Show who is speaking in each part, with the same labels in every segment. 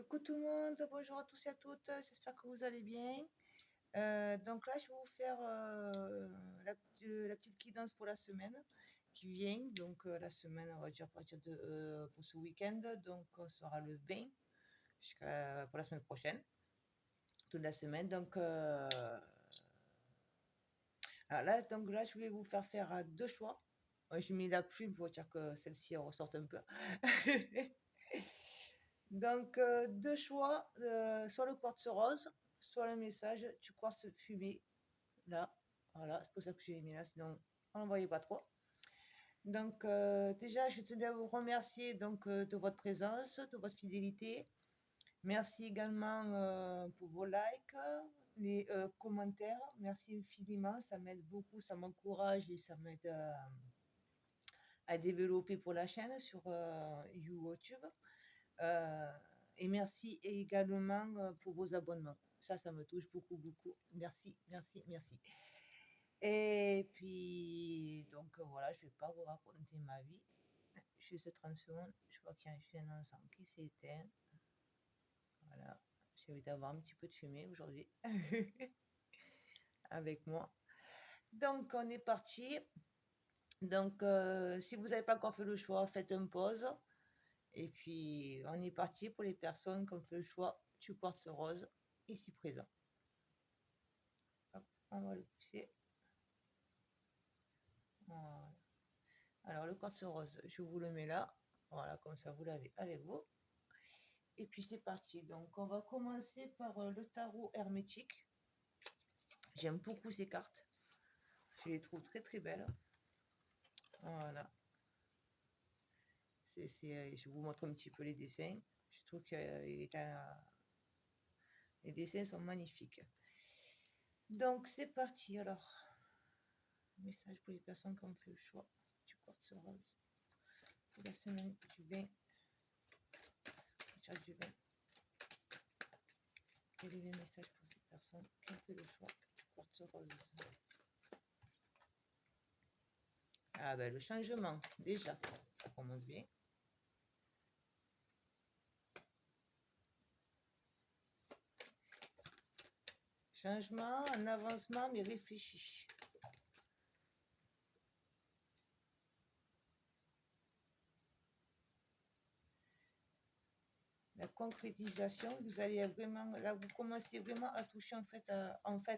Speaker 1: Coucou tout le monde, bonjour à tous et à toutes, j'espère que vous allez bien. Donc là, je vais vous faire la petite guidance pour la semaine qui vient. Donc la semaine, on va dire à partir de pour ce week-end, donc on sera le 20 jusqu'à pour la semaine prochaine, toute la semaine. Donc, donc là, je vais vous faire deux choix. J'ai mis la plume pour dire que celle-ci elle ressorte un peu. Donc, deux choix, soit le quartz rose, soit le message tu quartz fumé. Là, voilà, c'est pour ça que j'ai mis là, sinon on ne voyait pas trop. Donc, déjà, je tenais à vous remercier donc, de votre présence, de votre fidélité. Merci également pour vos likes, les commentaires. Merci infiniment, ça m'aide beaucoup, ça m'encourage et ça m'aide à développer pour la chaîne sur YouTube. Euh, et merci également pour vos abonnements. Ça me touche beaucoup, beaucoup. Merci, merci, merci. Et puis, donc voilà, je ne vais pas vous raconter ma vie. Juste 30 secondes, je vois qu'il y a un ensemble qui s'est éteint. Voilà, j'ai envie d'avoir un petit peu de fumée aujourd'hui avec moi. Donc, on est parti. Donc, si vous n'avez pas encore fait le choix, faites une pause. Et puis, on est parti pour les personnes qui ont fait le choix du quartz rose, ici présent. Hop, on va le pousser. Voilà. Alors, le quartz rose, je vous le mets là. Voilà, comme ça, vous l'avez avec vous. Et puis, c'est parti. Donc, on va commencer par le tarot hermétique. J'aime beaucoup ces cartes. Je les trouve très, très belles. Voilà. Je vous montre un petit peu les dessins. Je trouve que les dessins sont magnifiques. Donc, c'est parti. Alors, message pour les personnes qui ont fait le choix du quartz rose pour la semaine du 20. Du 20. Quel est le message pour ces personnes qui ont fait le choix du quartz rose? Ah ben, le changement, déjà, ça commence bien. Changement, un avancement, mais réfléchi. La concrétisation, vous allez vraiment, là vous commencez vraiment à toucher en fait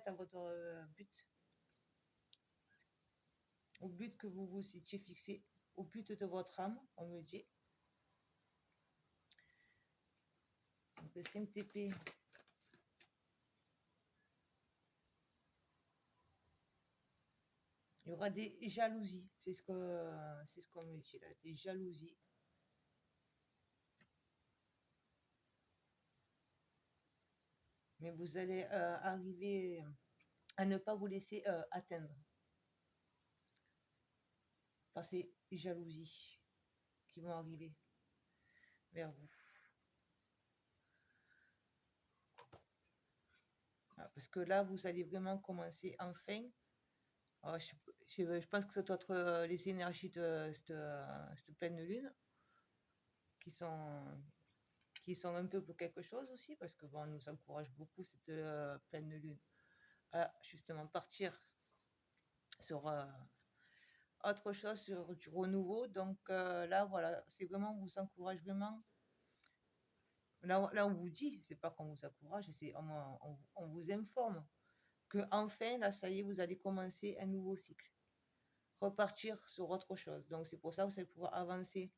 Speaker 1: à votre but, au but que vous vous étiez fixé, au but de votre âme, on me dit. Donc, le 5 TP. Il y aura des jalousies, c'est ce qu'on me dit là, des jalousies. Mais vous allez arriver à ne pas vous laisser atteindre par ces jalousies qui vont arriver vers vous. Parce que là, vous allez vraiment commencer enfin. Je pense que ça doit être les énergies de cette pleine lune qui sont un peu pour quelque chose aussi, parce que bon, on nous encourage beaucoup cette pleine lune à justement partir sur autre chose, sur du renouveau. Donc là, voilà, c'est vraiment, on vous encourage vraiment. Là, on vous dit, c'est pas qu'on vous encourage, on vous informe que enfin, là, ça y est, vous allez commencer un nouveau cycle, repartir sur autre chose. Donc c'est pour ça que vous allez pouvoir avancer.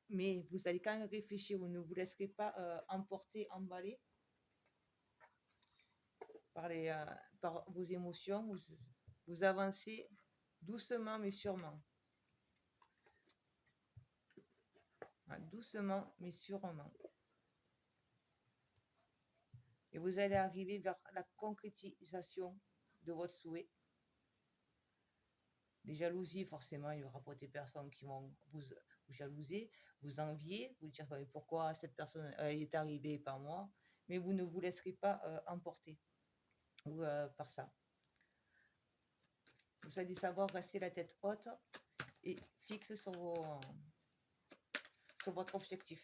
Speaker 1: Mais vous allez quand même réfléchir, vous ne vous laisserez pas emporter, emballer par vos émotions. Vous avancez doucement mais sûrement. Doucement mais sûrement. Et vous allez arriver vers la concrétisation de votre souhait. Les jalousies, forcément, il y aura pas des personnes qui vont vous jalouser, vous envier, vous dire pourquoi cette personne est arrivée par moi, mais vous ne vous laisserez pas emporter par ça. Vous allez savoir rester la tête haute et fixe sur sur votre objectif.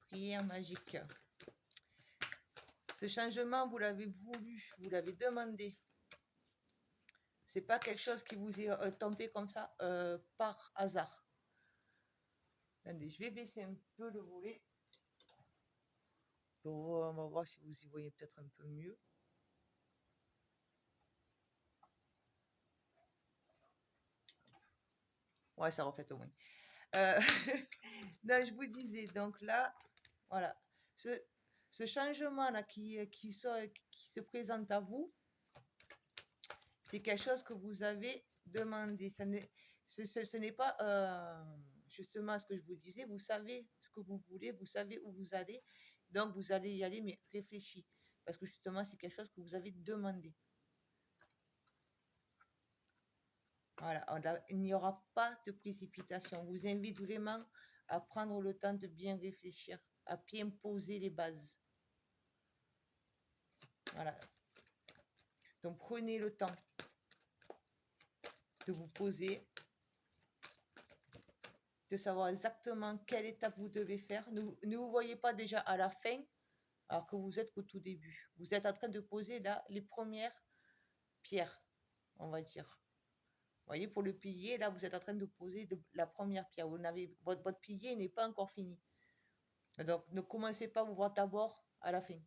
Speaker 1: Prière magique. Ce changement, vous l'avez voulu, vous l'avez demandé. C'est pas quelque chose qui vous est tombé comme ça par hasard. Attendez, je vais baisser un peu le volet. Bon, on va voir si vous y voyez peut-être un peu mieux. Ouais, ça reflète au moins. Donc, je vous disais, donc là, voilà, ce changement-là qui se présente à vous, c'est quelque chose que vous avez demandé. Ce n'est pas justement ce que je vous disais, vous savez ce que vous voulez, vous savez où vous allez, donc vous allez y aller, mais réfléchis, parce que justement, c'est quelque chose que vous avez demandé. Voilà, il n'y aura pas de précipitation. Je vous invite vraiment à prendre le temps de bien réfléchir, à bien poser les bases. Voilà. Donc prenez le temps de vous poser, de savoir exactement quelle étape vous devez faire. Ne vous voyez pas déjà à la fin, alors que vous êtes qu'au tout début. Vous êtes en train de poser là les premières pierres, on va dire. Vous voyez, pour le pilier, là, vous êtes en train de poser la première pierre. Votre pilier n'est pas encore fini. Donc, ne commencez pas à vous voir d'abord à la fin.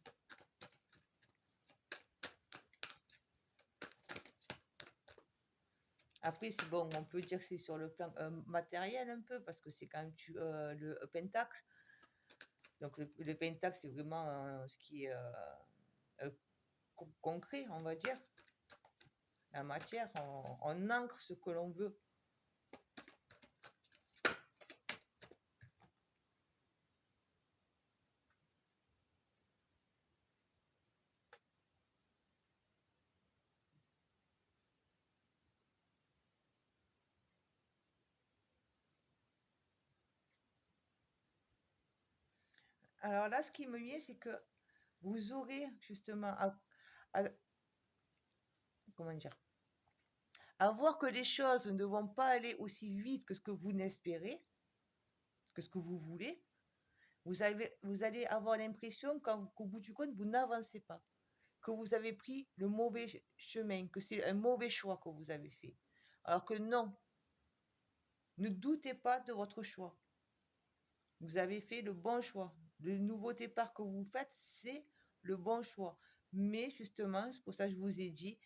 Speaker 1: Après, c'est bon, on peut dire que c'est sur le plan matériel un peu, parce que c'est quand même le pentacle. Donc, le pentacle, c'est vraiment ce qui est concret, on va dire. La matière, on ancre ce que l'on veut. Alors là, ce qui me vient, c'est que vous aurez justement comment dire, à voir que les choses ne vont pas aller aussi vite que ce que vous n'espérez, que ce que vous voulez. Vous allez avoir l'impression qu'au bout du compte, vous n'avancez pas, que vous avez pris le mauvais chemin, que c'est un mauvais choix que vous avez fait. Alors que non, ne doutez pas de votre choix. Vous avez fait le bon choix. Le nouveau départ que vous faites, c'est le bon choix. Mais justement, c'est pour ça que je vous ai dit,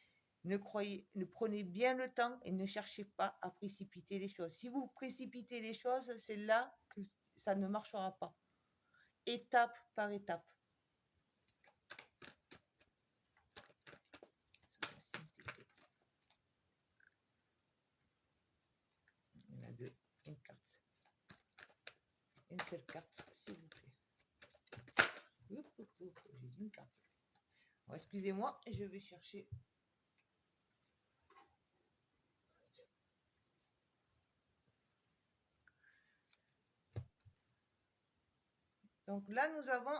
Speaker 1: ne prenez bien le temps et ne cherchez pas à précipiter les choses. Si vous précipitez les choses, c'est là que ça ne marchera pas. Étape par étape. Il y en a deux, une carte. Une seule carte, s'il vous plaît. J'ai dit une carte. Bon, excusez-moi, je vais chercher. Donc là, nous avons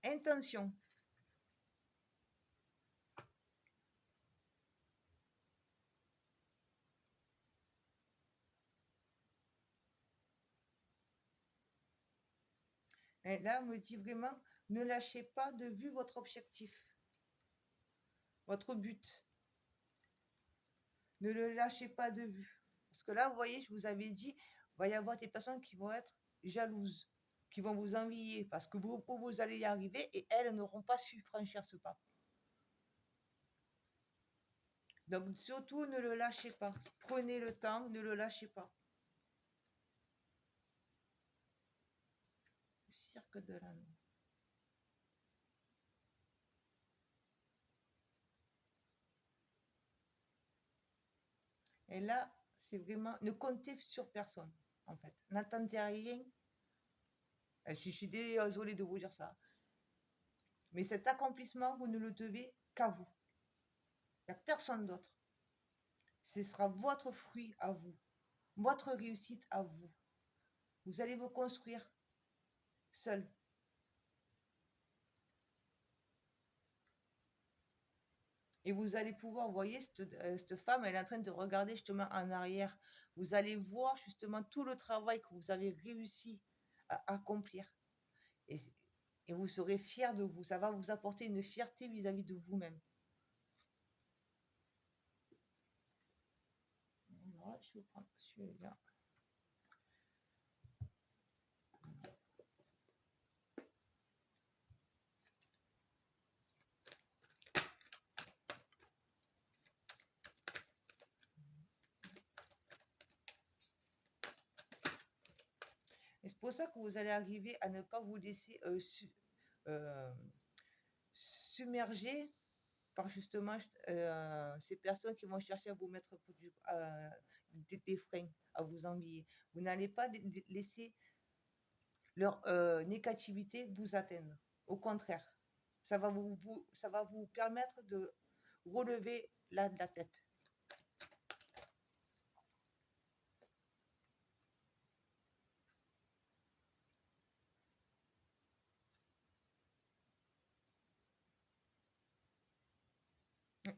Speaker 1: intention. Et là, on me dit vraiment, ne lâchez pas de vue votre objectif, votre but. Ne le lâchez pas de vue. Parce que là, vous voyez, je vous avais dit, il va y avoir des personnes qui vont être jalouses, qui vont vous envier parce que vous allez y arriver et elles n'auront pas su franchir ce pas. Donc, surtout, ne le lâchez pas. Prenez le temps, ne le lâchez pas. Cirque de l'anneau. Et là, c'est vraiment, ne comptez sur personne, en fait. N'attendez rien. Je suis désolée de vous dire ça. Mais cet accomplissement, vous ne le devez qu'à vous. Il n'y a personne d'autre. Ce sera votre fruit à vous. votre réussite à vous. Vous allez vous construire seul. Et vous allez pouvoir, vous voyez, cette femme, elle est en train de regarder justement en arrière. Vous allez voir justement tout le travail que vous avez réussi à accomplir. Et, et vous serez fier de vous. Ça va vous apporter une fierté vis-à-vis de vous-même. Voilà, je vais prendre celui-là. Et c'est pour ça que vous allez arriver à ne pas vous laisser submerger par justement ces personnes qui vont chercher à vous mettre des freins, à vous envier. Vous n'allez pas laisser leur négativité vous atteindre. Au contraire, ça va vous permettre de relever la tête.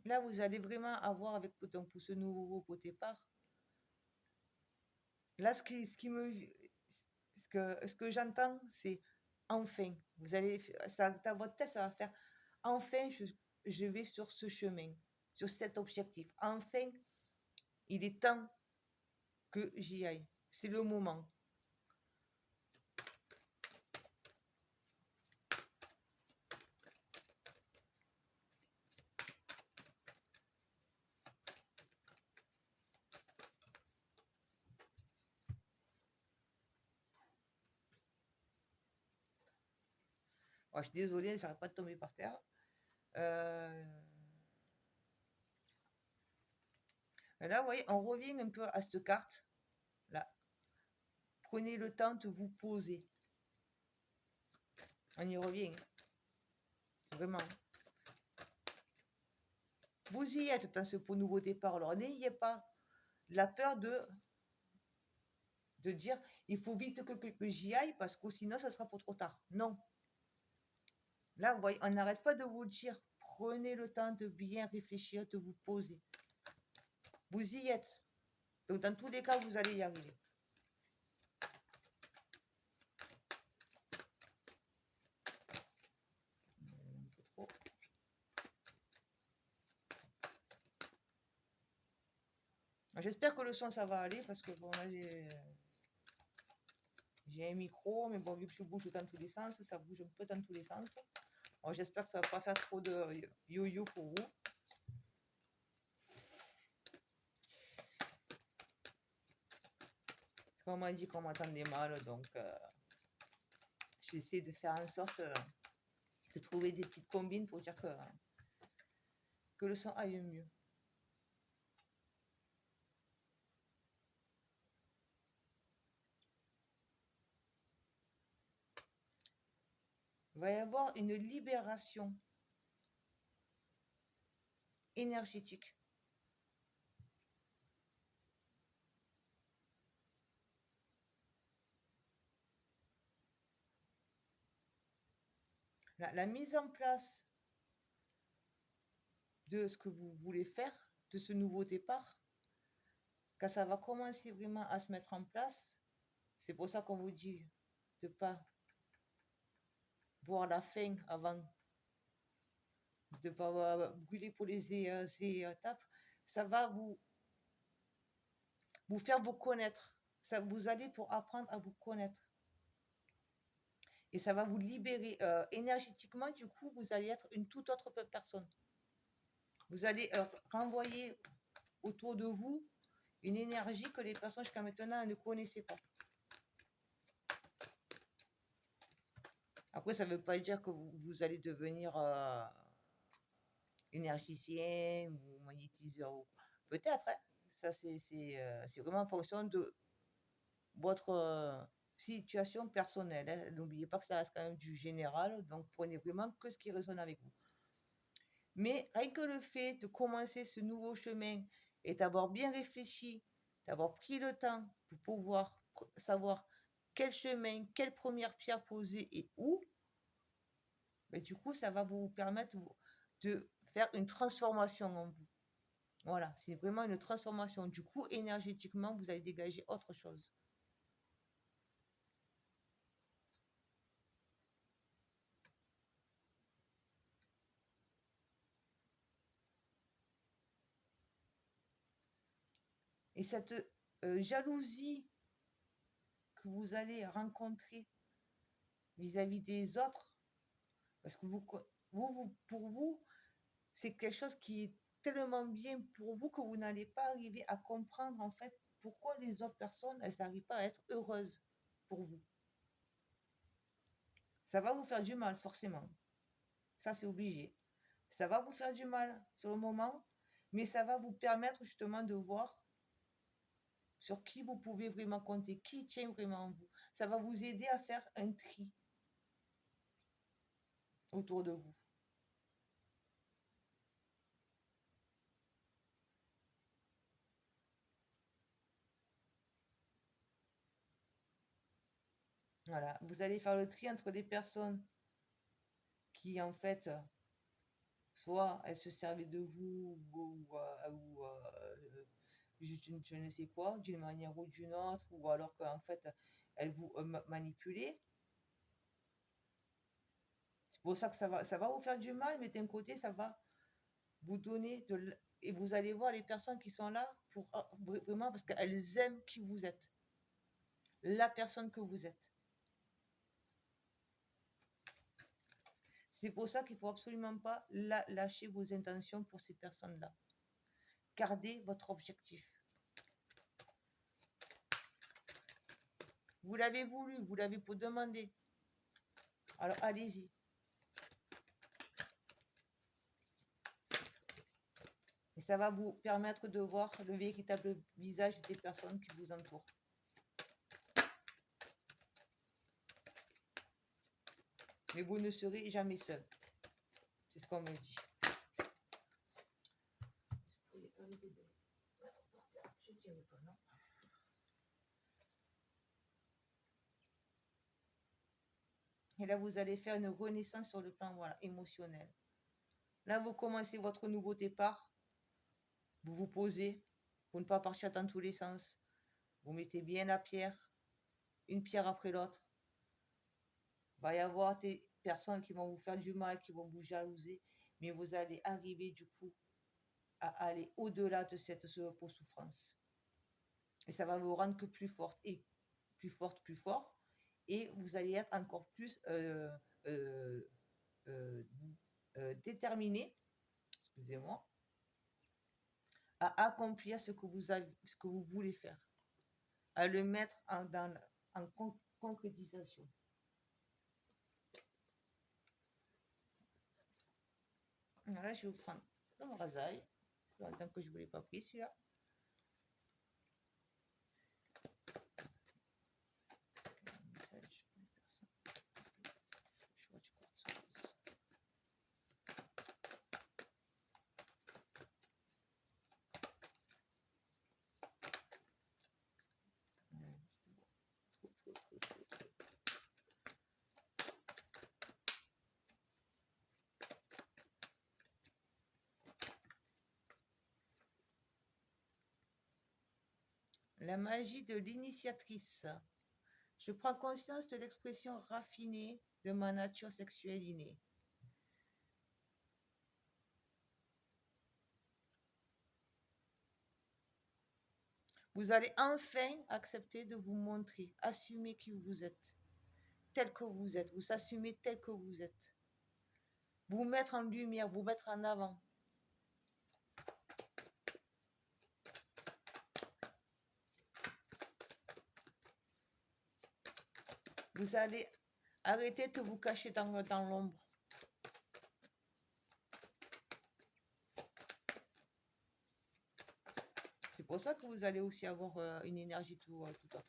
Speaker 1: Là, vous allez vraiment avoir avec donc, pour ce nouveau pot départ. Là, ce que j'entends, c'est enfin. Vous allez, ça, dans votre tête, ça va faire enfin, je vais sur ce chemin, sur cet objectif. Enfin, il est temps que j'y aille. C'est le moment. Oh, je suis désolée, ça n'arrête pas de tomber par terre. Là, vous voyez, on revient un peu à cette carte. Là. Prenez le temps de vous poser. On y revient. Vraiment. Vous y êtes dans ce nouveau départ. Alors, n'ayez pas la peur de dire il faut vite que j'y aille parce que sinon, ça sera pour trop tard. Non. Là, vous voyez, on n'arrête pas de vous le dire. Prenez le temps de bien réfléchir, de vous poser. Vous y êtes. Donc, dans tous les cas, vous allez y arriver. Un peu trop. J'espère que le son, ça va aller parce que bon, là, j'ai un micro, mais bon, vu que je bouge dans tous les sens, ça bouge un peu dans tous les sens. Bon, j'espère que ça va pas faire trop de yo-yo pour vous. Parce qu'on m'a dit qu'on m'entendait mal, donc j'essaie de faire en sorte de trouver des petites combines pour dire que le son aille mieux. Il va y avoir une libération énergétique. La mise en place de ce que vous voulez faire, de ce nouveau départ, quand ça va commencer vraiment à se mettre en place, c'est pour ça qu'on vous dit de ne pas voir la fin avant, de ne pas brûler pour les étapes. Ça va vous faire vous connaître. Ça, vous allez pour apprendre à vous connaître. Et ça va vous libérer énergétiquement. Du coup, vous allez être une toute autre personne. Vous allez renvoyer autour de vous une énergie que les personnes jusqu'à maintenant ne connaissaient pas. Après, ça ne veut pas dire que vous allez devenir énergicien ou magnétiseur. Peut-être, hein. Ça, c'est vraiment en fonction de votre situation personnelle. Hein. N'oubliez pas que ça reste quand même du général, donc prenez vraiment que ce qui résonne avec vous. Mais rien que le fait de commencer ce nouveau chemin et d'avoir bien réfléchi, d'avoir pris le temps pour pouvoir savoir quel chemin, quelle première pierre poser et où, ben, du coup, ça va vous permettre de faire une transformation en vous. Voilà, c'est vraiment une transformation. Du coup, énergétiquement, vous allez dégager autre chose. Et cette jalousie que vous allez rencontrer vis-à-vis des autres, parce que pour vous, c'est quelque chose qui est tellement bien pour vous que vous n'allez pas arriver à comprendre en fait pourquoi les autres personnes, elles n'arrivent pas à être heureuses pour vous. Ça va vous faire du mal, forcément. Ça, c'est obligé. Ça va vous faire du mal sur le moment, mais ça va vous permettre justement de voir sur qui vous pouvez vraiment compter, qui tient vraiment en vous. Ça va vous aider à faire un tri autour de vous. Voilà, vous allez faire le tri entre les personnes qui, en fait, soit elles se servaient de vous je ne sais quoi, d'une manière ou d'une autre, ou alors qu'en fait, elles vous manipulaient. C'est pour ça que ça va vous faire du mal, mais d'un côté, ça va vous donner et vous allez voir les personnes qui sont là pour vraiment parce qu'elles aiment qui vous êtes, la personne que vous êtes. C'est pour ça qu'il ne faut absolument pas lâcher vos intentions pour ces personnes-là. Gardez votre objectif. Vous l'avez voulu, vous l'avez pour demander. Alors allez-y. Et ça va vous permettre de voir le véritable visage des personnes qui vous entourent. Mais vous ne serez jamais seul. C'est ce qu'on me dit. Et là, vous allez faire une renaissance sur le plan émotionnel. Là, vous commencez votre nouveau départ. Vous vous posez pour ne pas partir dans tous les sens. Vous mettez bien la pierre, une pierre après l'autre. Il va y avoir des personnes qui vont vous faire du mal, qui vont vous jalouser, mais vous allez arriver du coup à aller au-delà de cette souffrance. Et ça va vous rendre que plus forte et plus forte, plus fort. Et vous allez être encore plus déterminé, excusez-moi, à accomplir ce que vous voulez faire, à le mettre en concrétisation. Là, je vais vous prendre le rasaille. Tant que je ne vous l'ai pas pris, celui-là. La magie de l'initiatrice. Je prends conscience de l'expression raffinée de ma nature sexuelle innée. Vous allez enfin accepter de vous montrer, assumer qui vous êtes, tel que vous êtes, vous assumez tel que vous êtes. Vous mettre en lumière, vous mettre en avant. Vous allez arrêter de vous cacher dans l'ombre. C'est pour ça que vous allez aussi avoir une énergie tout autre.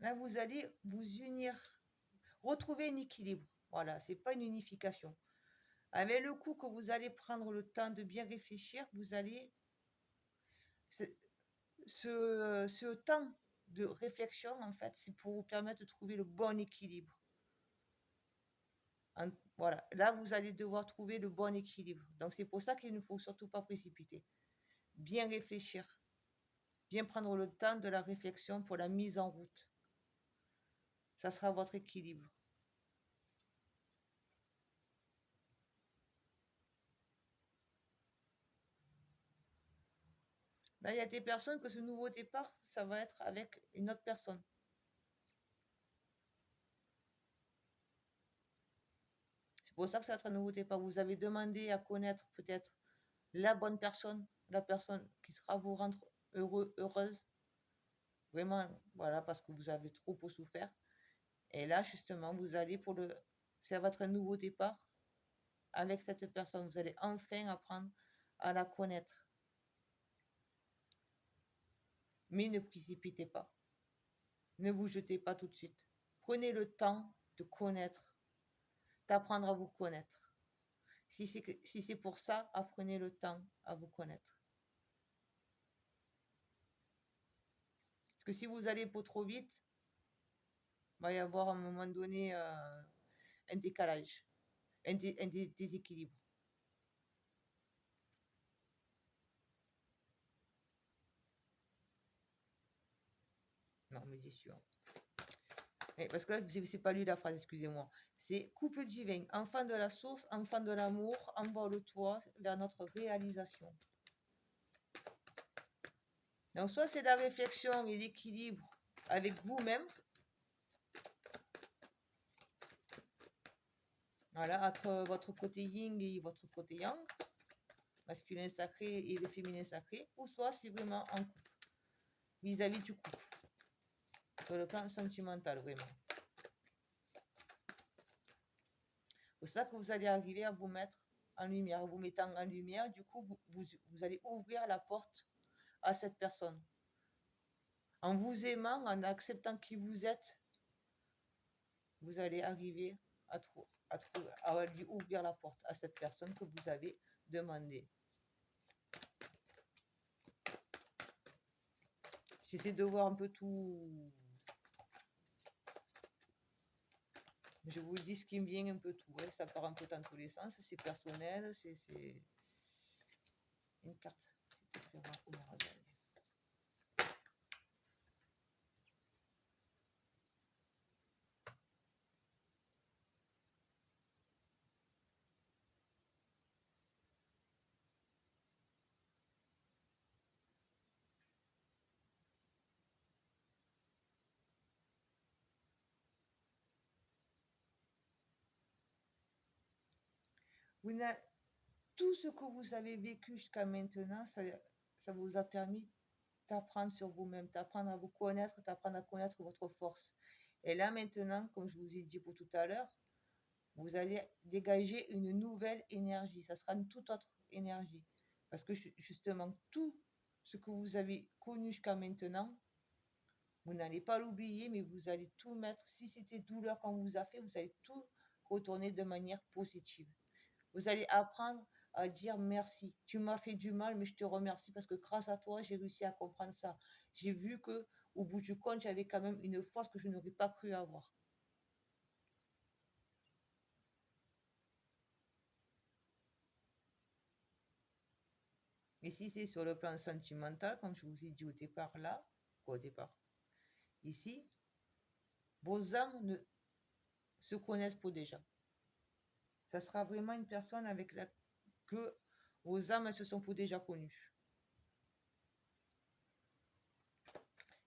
Speaker 1: Là, vous allez vous unir, retrouver un équilibre. Voilà, c'est pas une unification. Avec le coup que vous allez prendre le temps de bien réfléchir, vous allez ce temps de réflexion, en fait, c'est pour vous permettre de trouver le bon équilibre. Voilà, là, vous allez devoir trouver le bon équilibre. Donc, c'est pour ça qu'il ne faut surtout pas précipiter. Bien réfléchir, bien prendre le temps de la réflexion pour la mise en route. Ça sera votre équilibre. Là, il y a des personnes que ce nouveau départ, ça va être avec une autre personne. C'est pour ça que ça va être un nouveau départ. Vous avez demandé à connaître peut-être la bonne personne, la personne qui sera vous rendre heureux, heureuse. Vraiment, voilà, parce que vous avez trop souffert. Et là, justement, vous allez ça va être un nouveau départ avec cette personne. Vous allez enfin apprendre à la connaître. Mais ne précipitez pas. Ne vous jetez pas tout de suite. Prenez le temps de connaître, d'apprendre à vous connaître. Si c'est pour ça, apprenez le temps à vous connaître. Parce que si vous allez pas trop vite, il va y avoir à un moment donné un décalage, un déséquilibre. Non, mais c'est sûr. Parce que là, je n'ai pas lu la phrase, excusez-moi. C'est couple divin, enfant de la source, enfant de l'amour, envole-toi vers notre réalisation. Donc, soit c'est la réflexion et l'équilibre avec vous-même. Voilà, entre votre côté yin et votre côté yang, masculin sacré et le féminin sacré, ou soit c'est vraiment en couple, vis-à-vis du couple, sur le plan sentimental, vraiment. C'est pour ça que vous allez arriver à vous mettre en lumière. Vous mettant en lumière, du coup, vous allez ouvrir la porte à cette personne. En vous aimant, en acceptant qui vous êtes, vous allez arriver à lui ouvrir la porte à cette personne que vous avez demandé. J'essaie de voir un peu tout. Je vous dis ce qui me vient un peu tout. Ouais. Ça part un peu dans tous les sens. C'est personnel. C'est une carte. Tout ce que vous avez vécu jusqu'à maintenant, ça vous a permis d'apprendre sur vous-même, d'apprendre à vous connaître, d'apprendre à connaître votre force. Et là maintenant, comme je vous ai dit pour tout à l'heure, vous allez dégager une nouvelle énergie. Ça sera une toute autre énergie. Parce que justement, tout ce que vous avez connu jusqu'à maintenant, vous n'allez pas l'oublier, mais vous allez tout mettre. Si c'était douleur qu'on vous a fait, vous allez tout retourner de manière positive. Vous allez apprendre à dire merci. Tu m'as fait du mal, mais je te remercie parce que grâce à toi, j'ai réussi à comprendre ça. J'ai vu que au bout du compte, j'avais quand même une force que je n'aurais pas cru avoir. Et si c'est sur le plan sentimental, comme je vous ai dit au départ là, au départ, ici, vos âmes se connaissent pour déjà. Ça sera vraiment une personne avec que vos âmes se sont pour déjà connues.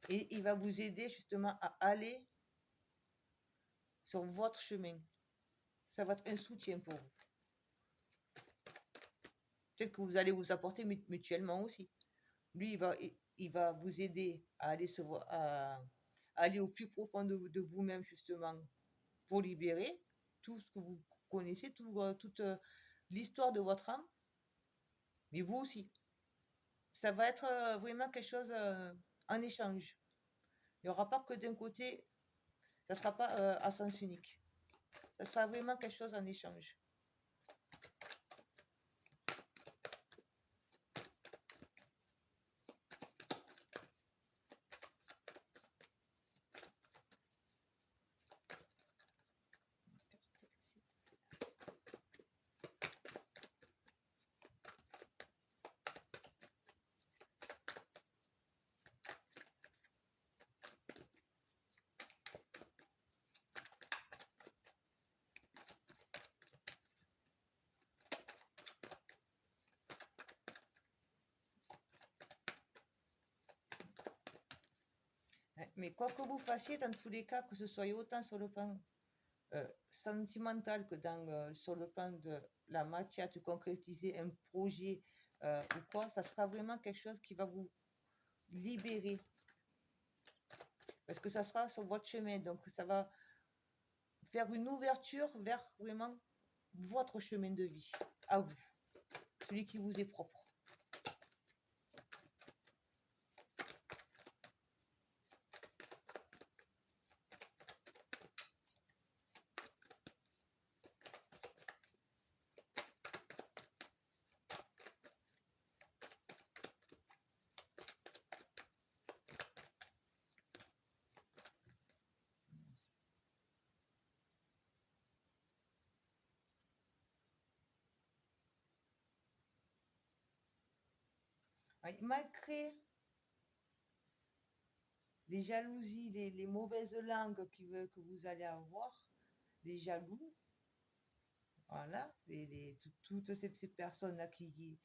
Speaker 1: Et il va vous aider justement à aller sur votre chemin. Ça va être un soutien pour vous. Peut-être que vous allez vous apporter mutuellement aussi. Lui, il va vous aider à aller au plus profond de vous-même, justement, pour libérer tout ce que vous connaissez, toute l'histoire de votre âme, mais vous aussi. Ça va être vraiment quelque chose en échange. Il n'y aura pas que d'un côté, ça ne sera pas à sens unique. Ça sera vraiment quelque chose en échange. Mais quoi que vous fassiez, dans tous les cas, que ce soit autant sur le plan sentimental que sur le plan de la matière, de concrétiser un projet ou quoi, ça sera vraiment quelque chose qui va vous libérer. Parce que ça sera sur votre chemin. Donc, ça va faire une ouverture vers vraiment votre chemin de vie, à vous, celui qui vous est propre. Malgré les jalousies, les mauvaises langues que vous allez avoir, les jaloux, voilà, toutes ces personnes-là qui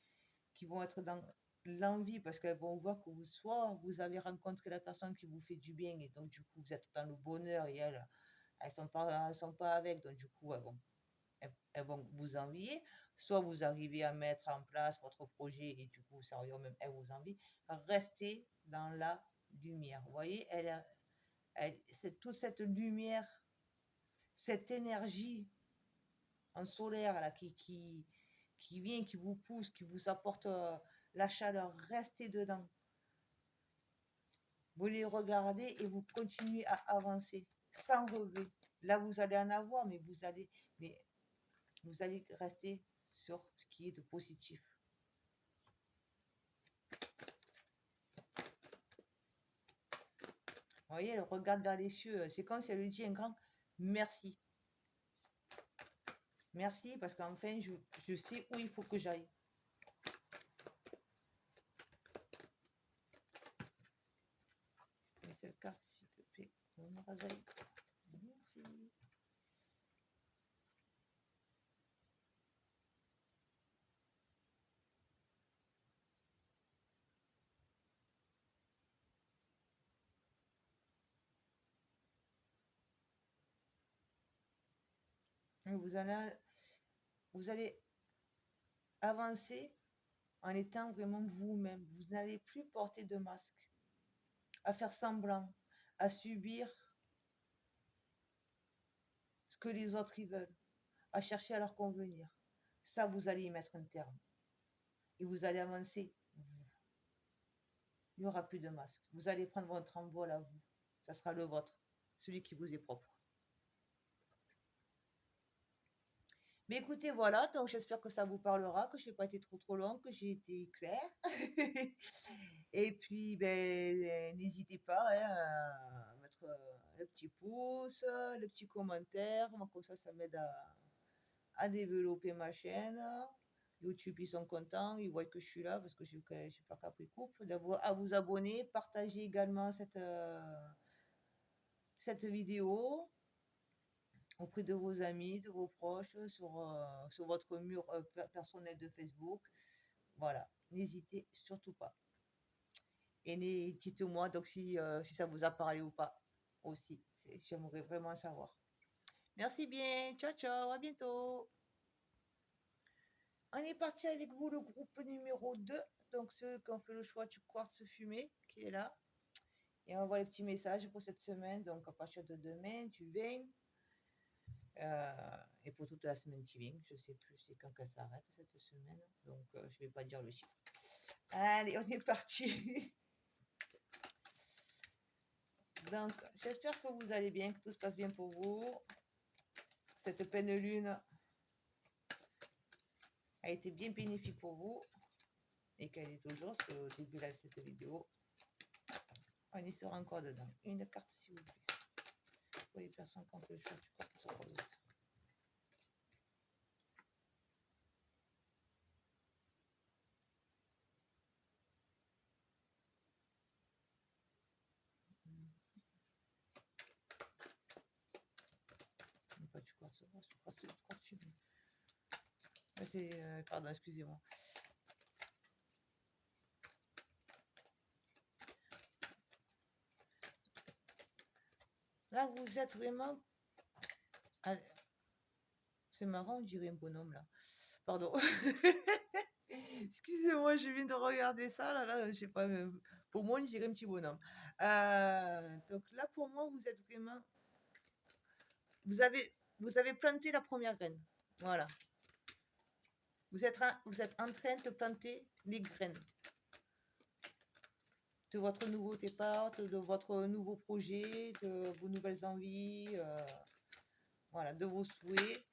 Speaker 1: vont être dans l'envie parce qu'elles vont voir que vous avez rencontré la personne qui vous fait du bien et donc du coup vous êtes dans le bonheur et elles sont pas avec, donc du coup elles vont vous envier. Soit vous arrivez à mettre en place votre projet et du coup ça même elles vous envient. Restez dans la lumière. Vous voyez, c'est toute cette lumière, cette énergie en solaire là, qui vient, qui vous pousse, qui vous apporte la chaleur. Restez dedans. Vous les regardez et vous continuez à avancer sans regret. Là, vous allez en avoir, mais vous allez rester sur ce qui est de positif. Vous voyez, elle regarde vers les cieux. C'est comme si elle lui dit un grand merci. Merci parce qu'enfin, je sais où il faut que j'aille. Une seule carte, s'il te plaît. Merci. Vous allez avancer en étant vraiment vous-même. Vous n'allez plus porter de masque, à faire semblant, à subir ce que les autres y veulent, à chercher à leur convenir. Ça, vous allez y mettre un terme. Et vous allez avancer, vous. Il n'y aura plus de masque. Vous allez prendre votre envol à vous. Ça sera le vôtre, celui qui vous est propre. Mais écoutez, voilà, donc j'espère que ça vous parlera, que je n'ai pas été trop long, que j'ai été claire. Et puis, n'hésitez pas à mettre le petit pouce, le petit commentaire. Moi, comme ça m'aide à développer ma chaîne. YouTube, ils sont contents, ils voient que je suis là parce que je suis pas capé couple. À vous abonner, partagez également cette vidéo auprès de vos amis, de vos proches, sur votre mur personnel de Facebook. Voilà, n'hésitez surtout pas. Et dites-moi donc si ça vous a parlé ou pas aussi. J'aimerais vraiment savoir. Merci bien. Ciao, ciao. À bientôt. On est parti avec vous, le groupe numéro 2. Donc ceux qui ont fait le choix du quartz fumé, qui est là. Et on voit les petits messages pour cette semaine. Donc à partir de demain, du 20. Et pour toute la semaine qui vient. Je ne sais plus c'est quand qu'elle s'arrête cette semaine. Donc je ne vais pas dire le chiffre. Allez, on est parti. Donc, j'espère que vous allez bien, que tout se passe bien pour vous. Cette pleine lune a été bien bénéfique pour vous et qu'elle est toujours, parce qu'au début de cette vidéo, on y sera encore dedans. Une carte, s'il vous plaît. Pour les personnes qui ont fait le choix du quartz rose. Pas du quartz rose, du quartz fumé. Pardon, excusez-moi. Là, vous êtes vraiment... C'est marrant, on dirait un bonhomme, là. Pardon. Excusez-moi, je viens de regarder ça, là, je sais pas, pour moi, on dirait un petit bonhomme. Donc là, pour moi, vous êtes vraiment... Vous avez planté la première graine. Voilà. Vous êtes en train de planter les graines de votre nouveau départ, de votre nouveau projet, de vos nouvelles envies, voilà, de vos souhaits.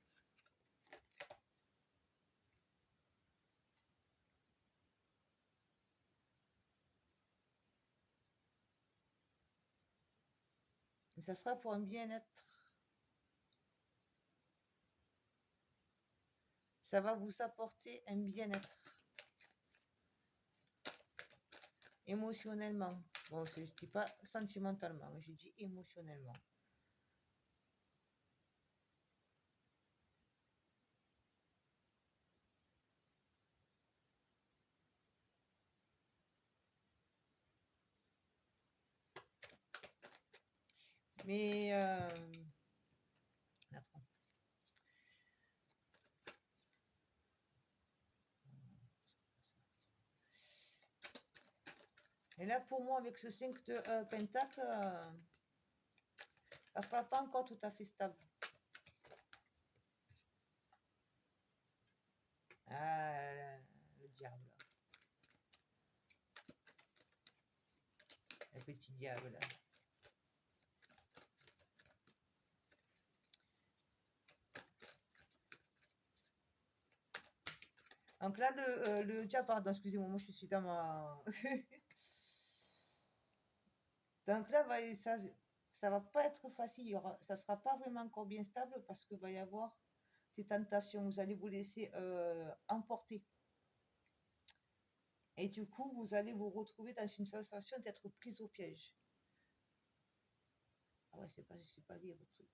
Speaker 1: Et ça sera pour un bien-être. Ça va vous apporter un bien-être. Émotionnellement. Bon, je ne dis pas sentimentalement, j'ai dit émotionnellement. Mais attends. Et là, pour moi, avec ce 5 de pentacle, ça ne sera pas encore tout à fait stable. Ah, le diable. Le petit diable. Donc là, le diable, pardon, excusez-moi, moi je suis dans ma... Donc là, ça va pas être facile, ça sera pas vraiment encore bien stable parce qu'il va y avoir des tentations, vous allez vous laisser emporter. Et du coup, vous allez vous retrouver dans une sensation d'être prise au piège. Ah ouais, c'est pas lié votre truc.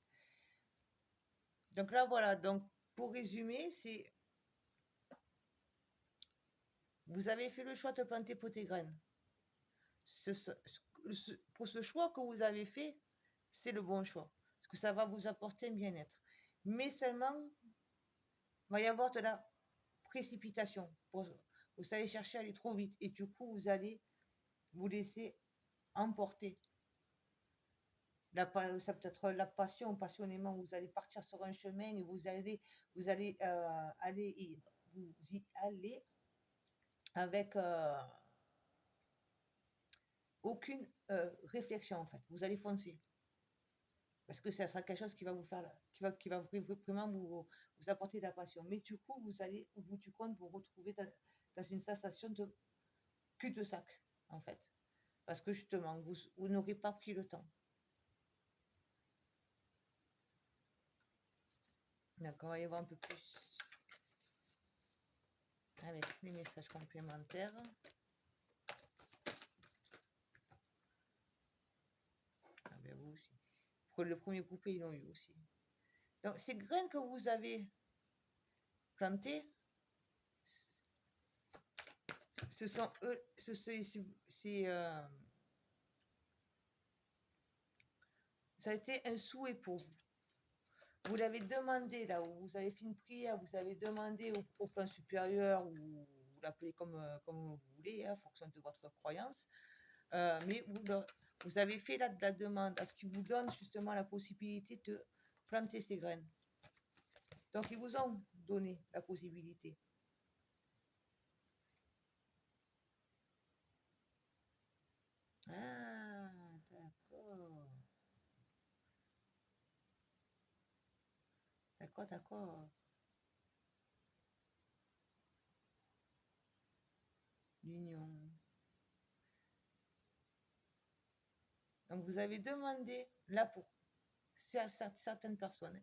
Speaker 1: Donc là, voilà, donc pour résumer, c'est... Vous avez fait le choix de planter pot et graines. Pour ce choix que vous avez fait, c'est le bon choix. Parce que ça va vous apporter un bien-être. Mais seulement, il va y avoir de la précipitation. Vous allez chercher à aller trop vite. Et du coup, vous allez vous laisser emporter. Ça peut être la passion, passionnément, vous allez partir sur un chemin et vous allez vous y aller avec aucune réflexion en fait. Vous allez foncer parce que ça sera quelque chose qui va vous faire, qui va vraiment vous apporter de la passion. Mais du coup, vous allez au bout du compte vous retrouver dans une sensation de cul-de-sac en fait, parce que justement vous n'aurez pas pris le temps. D'accord, on va y voir un peu plus avec les messages complémentaires. Ah ben vous aussi. Pour le premier coupé, ils l'ont eu aussi. Donc ces graines que vous avez plantées, ce sont eux, ça a été un souhait pour vous. Vous l'avez demandé là où vous avez fait une prière, vous avez demandé au plan supérieur, ou vous l'appelez comme vous voulez, en fonction de votre croyance, mais vous avez fait la demande à ce qui vous donne justement la possibilité de planter ces graines. Donc ils vous ont donné la possibilité. Ah, d'accord. D'accord, d'accord. L'union. Donc, vous avez demandé, là, pour certaines personnes,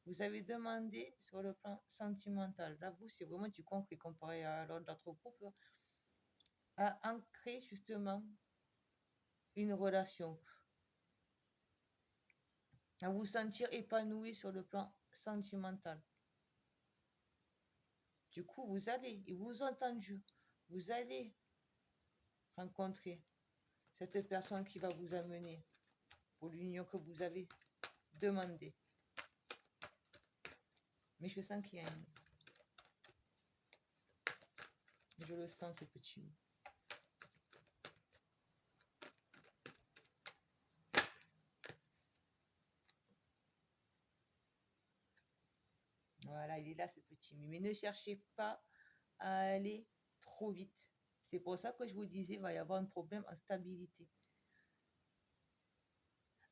Speaker 1: vous avez demandé sur le plan sentimental. Là, vous, c'est vraiment du concret comparé à l'autre groupe, à ancrer justement une relation, à vous sentir épanoui sur le plan sentimental. Du coup, ils vous ont entendu, vous allez rencontrer cette personne qui va vous amener pour l'union que vous avez demandée. Mais je sens qu'il y a un... Je le sens, ce petit mot. Voilà, il est là, ce petit mot. Mais ne cherchez pas à aller trop vite. C'est pour ça que je vous disais, il va y avoir un problème en stabilité.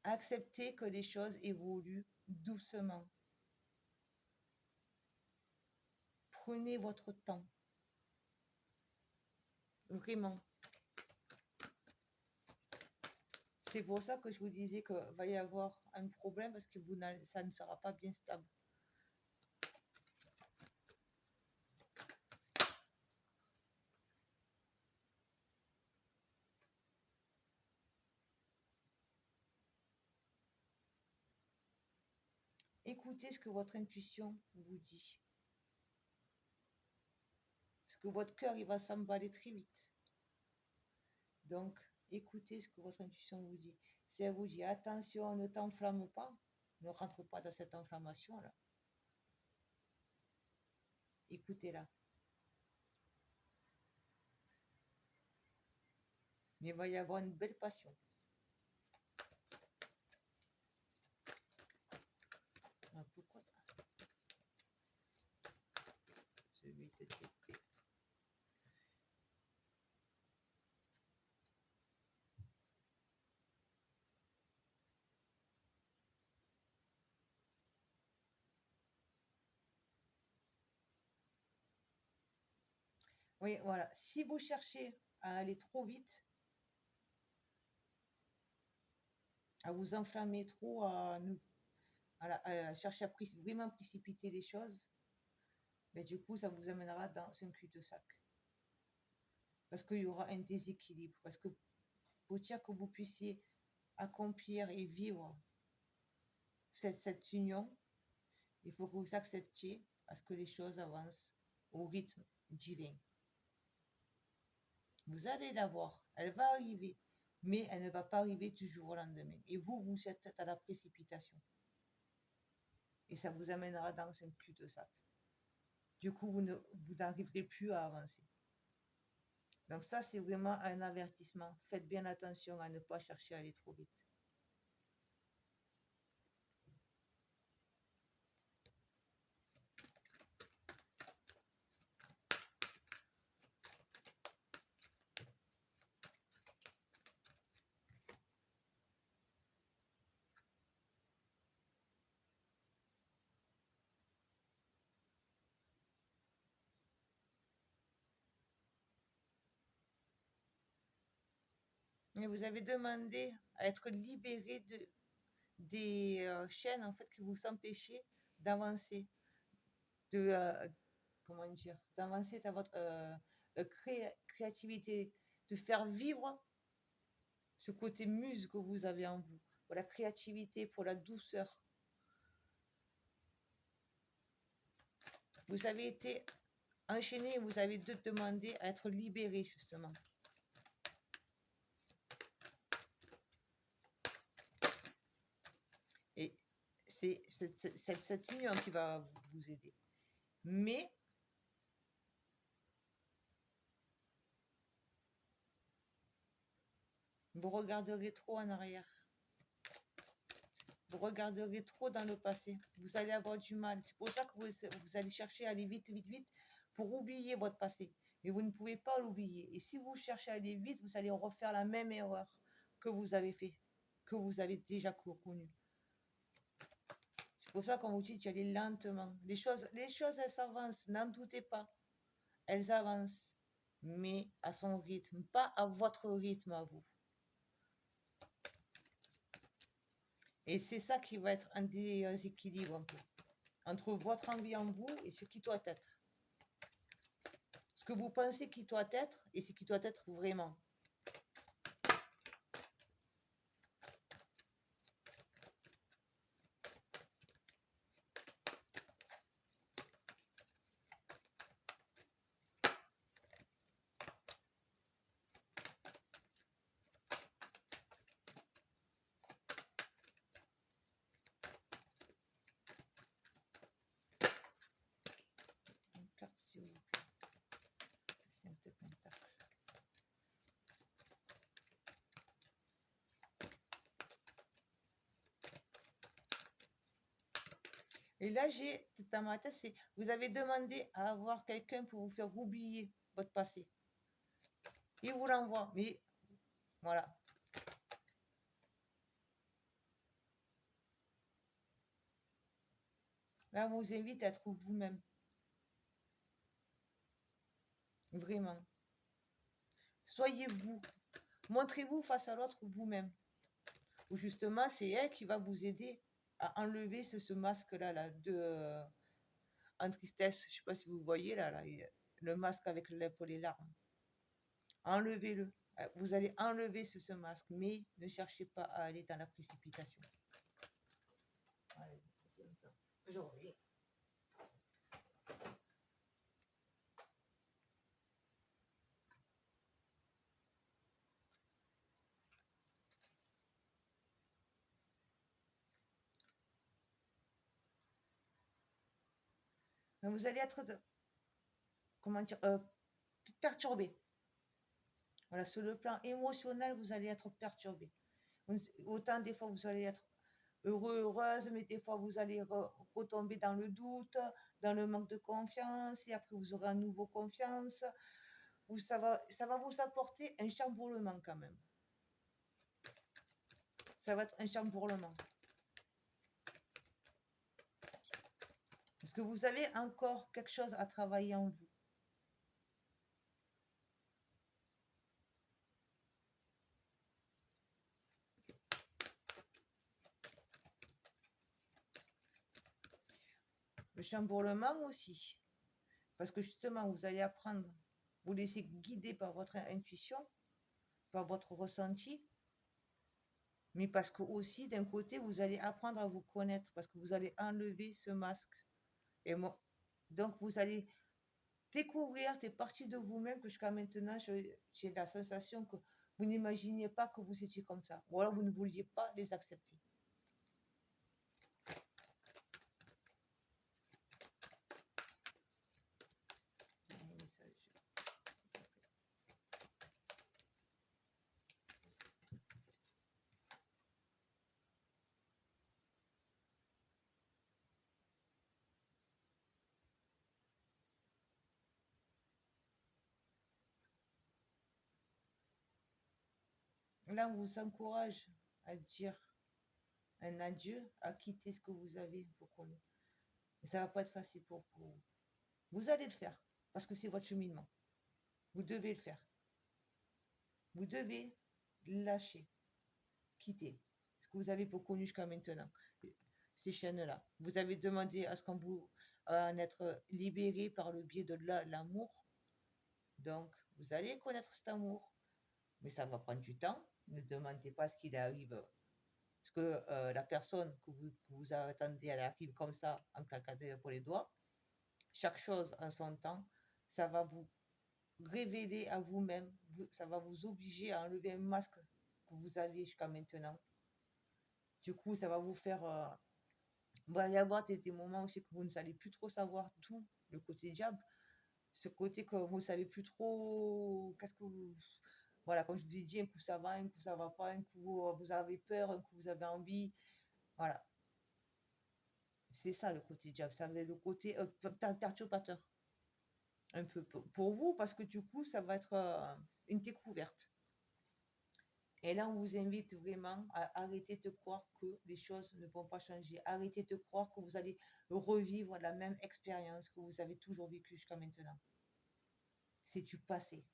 Speaker 1: Acceptez que les choses évoluent doucement. Prenez votre temps. Vraiment. C'est pour ça que je vous disais qu'il va y avoir un problème parce que ça ne sera pas bien stable. Écoutez ce que votre intuition vous dit. Parce que votre cœur, il va s'emballer très vite. Donc, écoutez ce que votre intuition vous dit. Si elle vous dit, attention, ne t'enflamme pas, ne rentre pas dans cette inflammation-là. Écoutez-la. Mais il va y avoir une belle passion. Ah, pourquoi celui de TP. Oui, voilà. Si vous cherchez à aller trop vite, à vous enflammer trop, à chercher à vraiment précipiter les choses, mais du coup, ça vous amènera dans un cul-de-sac. Parce qu'il y aura un déséquilibre. Parce que pour dire que vous puissiez accomplir et vivre cette union, il faut que vous acceptiez à ce que les choses avancent au rythme divin. Vous allez la voir, elle va arriver, mais elle ne va pas arriver du jour au lendemain. Et vous êtes à la précipitation. Et ça vous amènera dans un cul-de-sac. Du coup, vous n'arriverez plus à avancer. Donc ça, c'est vraiment un avertissement. Faites bien attention à ne pas chercher à aller trop vite. Et vous avez demandé à être libéré des chaînes en fait qui vous empêchaient d'avancer, comment dire, d'avancer dans votre créativité, de faire vivre ce côté muse que vous avez en vous, pour la créativité, pour la douceur. Vous avez été enchaîné, vous avez demandé à être libéré justement. Et c'est cette union qui va vous aider. Mais vous regarderez trop en arrière. Vous regarderez trop dans le passé. Vous allez avoir du mal. C'est pour ça que vous allez chercher à aller vite, vite, vite pour oublier votre passé. Mais vous ne pouvez pas l'oublier. Et si vous cherchez à aller vite, vous allez refaire la même erreur que vous avez fait, que vous avez déjà connue. C'est C'est pour ça qu'on vous dit d'y aller lentement. Les choses, elles s'avancent, n'en doutez pas. Elles avancent, mais à son rythme, pas à votre rythme à vous. Et c'est ça qui va être un déséquilibre un peu, entre votre envie en vous et ce qui doit être. Ce que vous pensez qui doit être et ce qui doit être vraiment. Une carte, s'il vous plaît. Cinq de pentacles. Et là, j'ai dans ma tête, c'est vous avez demandé à avoir quelqu'un pour vous faire oublier votre passé. Il vous l'envoie, mais voilà. Là, on vous invite à être vous-même. Vraiment. Soyez vous. Montrez-vous face à l'autre vous-même. Ou justement, c'est elle qui va vous aider à enlever ce masque-là là, de en tristesse. Je ne sais pas si vous voyez là, le masque avec les lèvres et les larmes. Enlevez-le. Vous allez enlever ce masque, mais ne cherchez pas à aller dans la précipitation. Allez, je reviens. Vous allez être, comment dire, perturbé. Voilà, sur le plan émotionnel, vous allez être perturbé. Autant des fois, vous allez être heureux, heureuse, mais des fois, vous allez retomber dans le doute, dans le manque de confiance, et après, vous aurez à nouveau confiance. Ça va vous apporter un chamboulement quand même. Ça va être un chamboulement. Parce que vous avez encore quelque chose à travailler en vous. Le chamboulement aussi. Parce que justement, vous allez apprendre, vous laisser guider par votre intuition, par votre ressenti, mais parce que aussi, d'un côté, vous allez apprendre à vous connaître, parce que vous allez enlever ce masque. Et moi, donc, vous allez découvrir des parties de vous-même que jusqu'à maintenant, j'ai la sensation que vous n'imaginiez pas que vous étiez comme ça. Ou alors, vous ne vouliez pas les accepter. Là, on vous encourage à dire un adieu, à quitter ce que vous avez pour qu'on. Mais ça ne va pas être facile pour vous. Vous allez le faire, parce que c'est votre cheminement. Vous devez le faire. Vous devez lâcher, quitter ce que vous avez pour connu jusqu'à maintenant, ces chaînes-là. Vous avez demandé à ce qu'on vous en être libéré par le biais de l'amour. Donc, vous allez connaître cet amour, mais ça va prendre du temps. Ne demandez pas ce qu'il arrive. Parce que la personne que vous attendez, elle arrive comme ça, en claquant pour les doigts. Chaque chose en son temps, ça va vous révéler à vous-même, ça va vous obliger à enlever un masque que vous aviez jusqu'à maintenant. Du coup, ça va vous faire. Il va y avoir des moments aussi que vous ne allez plus trop savoir tout le côté diable. Ce côté que vous ne savez plus trop. Qu'est-ce que vous. Voilà, comme je vous ai dit, un coup ça va, un coup ça va pas, un coup vous avez peur, un coup vous avez envie. Voilà. C'est ça le côté diable. Ça va être le côté perturbateur. Un peu pour vous, parce que du coup, ça va être une découverte. Et là, on vous invite vraiment à arrêter de croire que les choses ne vont pas changer. Arrêtez de croire que vous allez revivre la même expérience que vous avez toujours vécue jusqu'à maintenant. C'est du passé.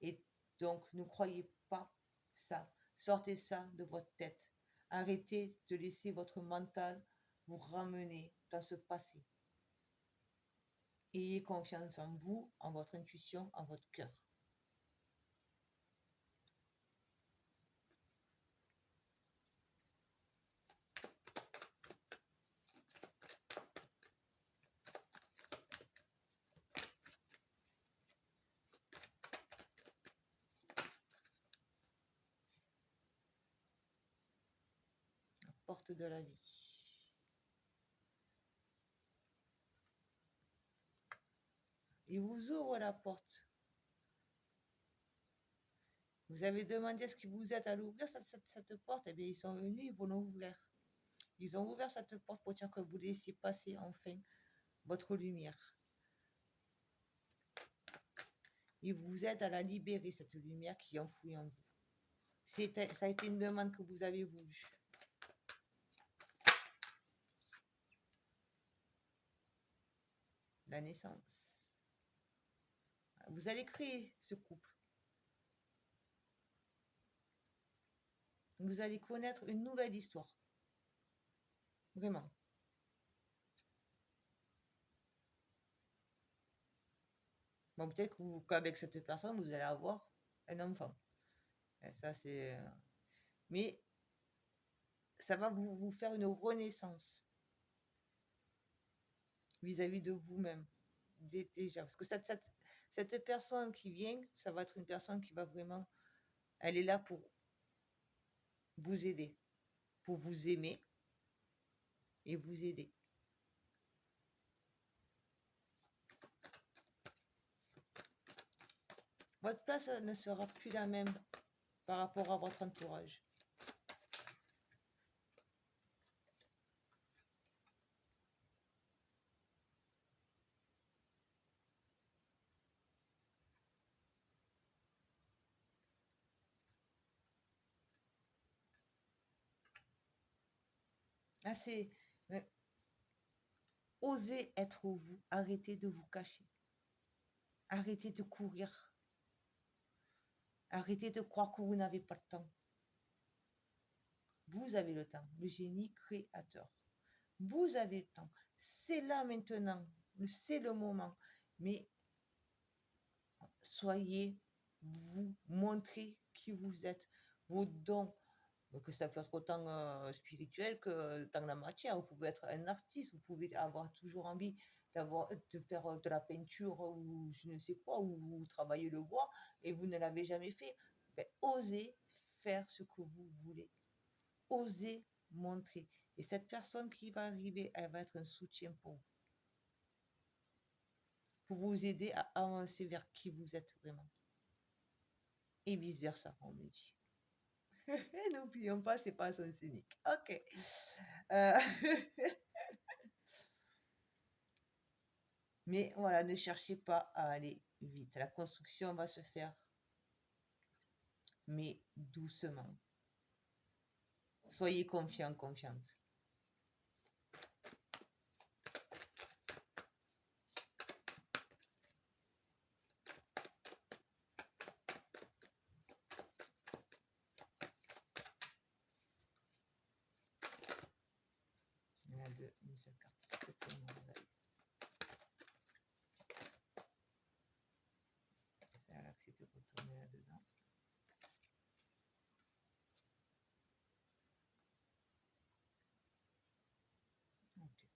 Speaker 1: Et donc, ne croyez pas ça. Sortez ça de votre tête. Arrêtez de laisser votre mental vous ramener dans ce passé. Ayez confiance en vous, en votre intuition, en votre cœur. La porte de la vie. Il vous ouvre la porte. Vous avez demandé ce que vous êtes à l'ouvrir, cette porte, et bien ils sont venus, ils vont l'ouvrir. Ils ont ouvert cette porte pour dire que vous laissiez passer enfin votre lumière. Ils vous aident à la libérer, cette lumière qui est enfouie en vous. Ça a été une demande que vous avez voulu. La naissance. Vous allez créer ce couple. Vous allez connaître une nouvelle histoire. Vraiment. Bon, peut-être qu'avec cette personne, vous allez avoir un enfant. Et ça, c'est... Mais ça va vous faire une renaissance vis-à-vis de vous-même. Déjà. Parce que cette personne qui vient, ça va être une personne qui va vraiment... Elle est là pour vous aider, pour vous aimer et vous aider. Votre place ne sera plus la même par rapport à votre entourage. Ah, c'est osez être vous, arrêtez de vous cacher, arrêtez de courir, arrêtez de croire que vous n'avez pas le temps. Vous avez le temps, le génie créateur. Vous avez le temps. C'est là maintenant, c'est le moment. Mais soyez vous, montrez qui vous êtes, vos dons, que ça peut être autant spirituel que dans la matière. Vous pouvez être un artiste, vous pouvez avoir toujours envie de faire de la peinture ou je ne sais quoi, ou vous travaillez le bois et vous ne l'avez jamais fait. Ben, osez faire ce que vous voulez. Osez montrer. Et cette personne qui va arriver, elle va être un soutien pour vous aider à avancer vers qui vous êtes vraiment. Et vice-versa, on me dit. N'oublions pas, c'est pas sens unique. Ok. Euh, Mais voilà, ne cherchez pas à aller vite. La construction va se faire, mais doucement. Soyez confiants, confiantes. Il y en a deux, une seule carte. C'est tout le monde, vous avez. C'est là que c'était retourné là-dedans. Ok.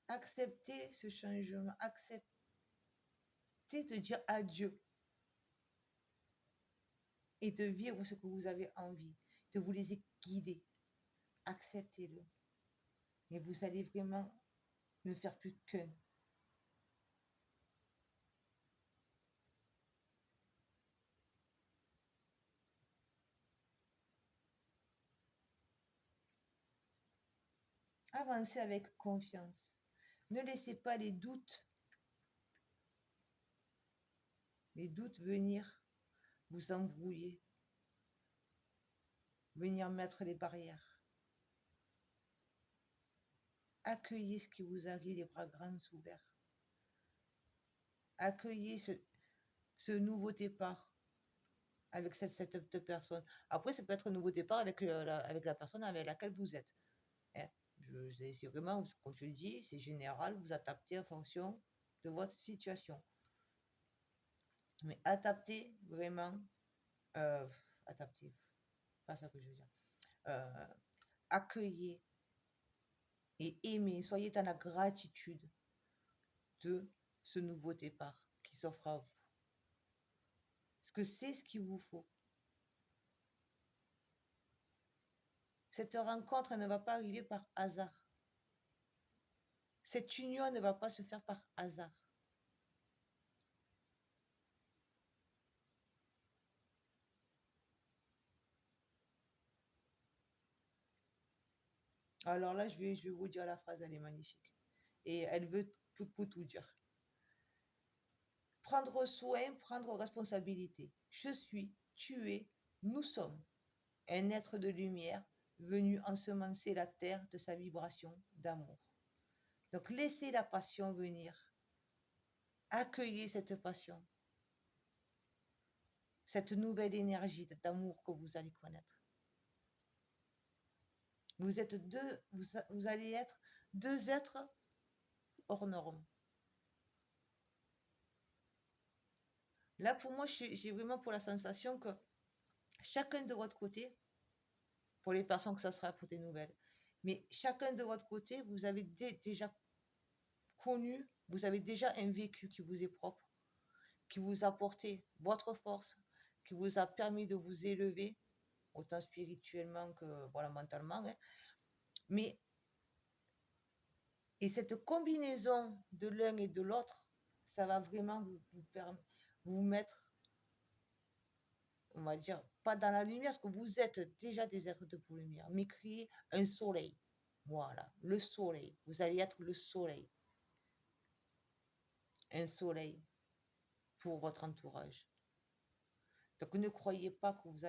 Speaker 1: Acceptez ce changement. Acceptez de dire adieu et de vivre ce que vous avez envie, de vous laisser guider. Acceptez-le. Et vous allez vraiment ne faire plus qu'un. Avancez avec confiance. Ne laissez pas les doutes les doutes venir vous embrouiller, venir mettre les barrières. Accueillez ce qui vous arrive, les bras grands ouverts. Accueillez ce nouveau départ avec cette personne. Après, ça peut être un nouveau départ avec la personne avec laquelle vous êtes. Hein. C'est vraiment, comme je le dis, c'est général, vous adaptez en fonction de votre situation. Mais adaptez vraiment, adaptez, pas ça que je veux dire. Accueillez et aimez, soyez dans la gratitude de ce nouveau départ qui s'offre à vous. Parce que c'est ce qu'il vous faut. Cette rencontre ne va pas arriver par hasard. Cette union ne va pas se faire par hasard. Alors là, je vais vous dire la phrase, elle est magnifique. Et elle veut tout dire. Prendre soin, prendre responsabilité. Je suis, tu es, nous sommes un être de lumière venu ensemencer la terre de sa vibration d'amour. Donc laissez la passion venir. Accueillez cette passion. Cette nouvelle énergie d'amour que vous allez connaître. Vous êtes vous allez être deux êtres hors normes. Là, pour moi, j'ai vraiment pour la sensation que chacun de votre côté, pour les personnes que ça sera pour des nouvelles, mais chacun de votre côté, vous avez déjà connu, vous avez déjà un vécu qui vous est propre, qui vous a apporté votre force, qui vous a permis de vous élever, autant spirituellement que voilà, mentalement. Hein. Mais, et cette combinaison de l'un et de l'autre, ça va vraiment vous mettre, on va dire, pas dans la lumière, parce que vous êtes déjà des êtres de pour lumière, mais créer un soleil. Voilà, le soleil. Vous allez être le soleil. Un soleil pour votre entourage. Donc ne croyez pas que vous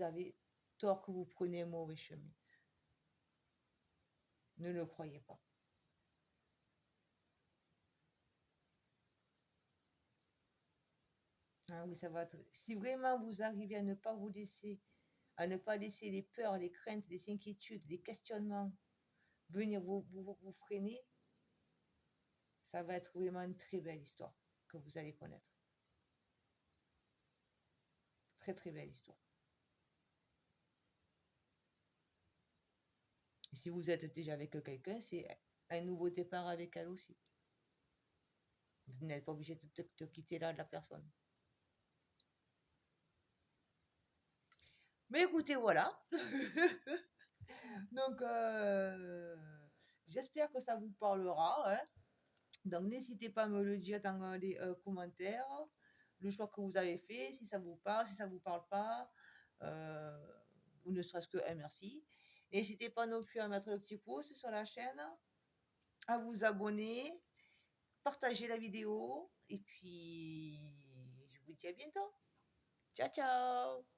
Speaker 1: avez tort, que vous prenez un mauvais chemin. Ne le croyez pas. Ah oui, ça va être. Si vraiment vous arrivez à ne pas vous laisser, à ne pas laisser les peurs, les craintes, les inquiétudes, les questionnements venir vous freiner, ça va être vraiment une très belle histoire que vous allez connaître. Très très belle histoire. Et si vous êtes déjà avec quelqu'un, c'est un nouveau départ avec elle aussi. Vous n'êtes pas obligé de quitter là de la personne. Mais écoutez, voilà. Donc, j'espère que ça vous parlera. Hein. Donc, n'hésitez pas à me le dire dans les commentaires, le choix que vous avez fait, si ça vous parle, si ça ne vous parle pas, ou ne serait-ce que un merci. N'hésitez pas non plus à mettre le petit pouce sur la chaîne, à vous abonner, partager la vidéo, et puis je vous dis à bientôt. Ciao, ciao!